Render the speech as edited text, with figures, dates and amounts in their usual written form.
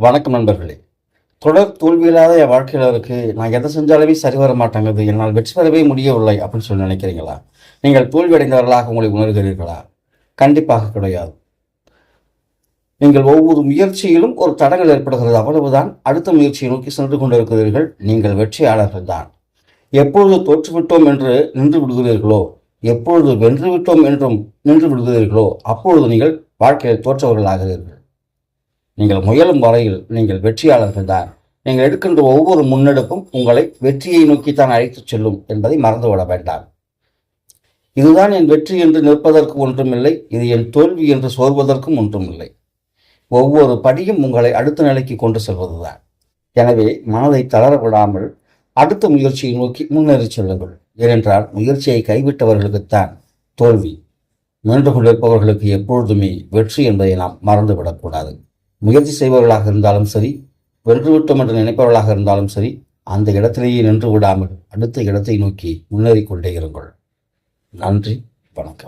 வணக்கம் நண்பர்களே. தொடர் தோல்வியில்லாத என் வாழ்க்கையில் இருக்கு, நான் எதை செஞ்சாலுமே சரி வர மாட்டேங்குது, என்னால் வெற்றி பெறவே முடியவில்லை அப்படின்னு சொல்லி நினைக்கிறீங்களா? நீங்கள் தோல்வி அடைந்தவர்களாக உங்களை உணர்கிறீர்களா? கண்டிப்பாக கிடையாது. நீங்கள் ஒவ்வொரு முயற்சியிலும் ஒரு தடங்கள் ஏற்படுகிறது, அவ்வளவுதான். அடுத்த முயற்சியை நோக்கி சென்று கொண்டிருக்கிறீர்கள். நீங்கள் வெற்றியாளர்கள் தான். எப்பொழுது தோற்றுவிட்டோம் என்று நின்று விடுகிறீர்களோ, எப்பொழுது வென்றுவிட்டோம் என்றும் நின்று விடுகிறீர்களோ, அப்பொழுது நீங்கள் வாழ்க்கையில் தோற்றவர்களாகிறீர்கள். நீங்கள் முயலும் வரையில் நீங்கள் வெற்றியாளர்கள் தான். நீங்கள் எடுக்கின்ற ஒவ்வொரு முன்னெடுப்பும் உங்களை வெற்றியை நோக்கித்தான் அழைத்துச் செல்லும் என்பதை மறந்துவிட வேண்டாம். இதுதான் என் வெற்றி என்று நிற்பதற்கு ஒன்றுமில்லை, இது என் தோல்வி என்று சோர்வதற்கும் ஒன்றுமில்லை. ஒவ்வொரு படியும் உங்களை அடுத்த நிலைக்கு கொண்டு செல்வதுதான். எனவே மனதை தளர விடாமல் அடுத்த முயற்சியை நோக்கி முன்னேறி செல்லுங்கள். ஏனென்றால் முயற்சியை கைவிட்டவர்களுக்குத்தான் தோல்வி. முயன்று கொண்டிருப்பவர்களுக்கு எப்பொழுதுமே வெற்றி என்பதை நாம் மறந்துவிடக்கூடாது. முயற்சி செய்பவர்களாக இருந்தாலும் சரி, வென்றுவிட்டோம் என்று நினைப்பவர்களாக இருந்தாலும் சரி, அந்த இடத்திலேயே நின்று விடாமல் அடுத்த இடத்தை நோக்கி முன்னேறி கொண்டே இருங்கள். நன்றி, வணக்கம்.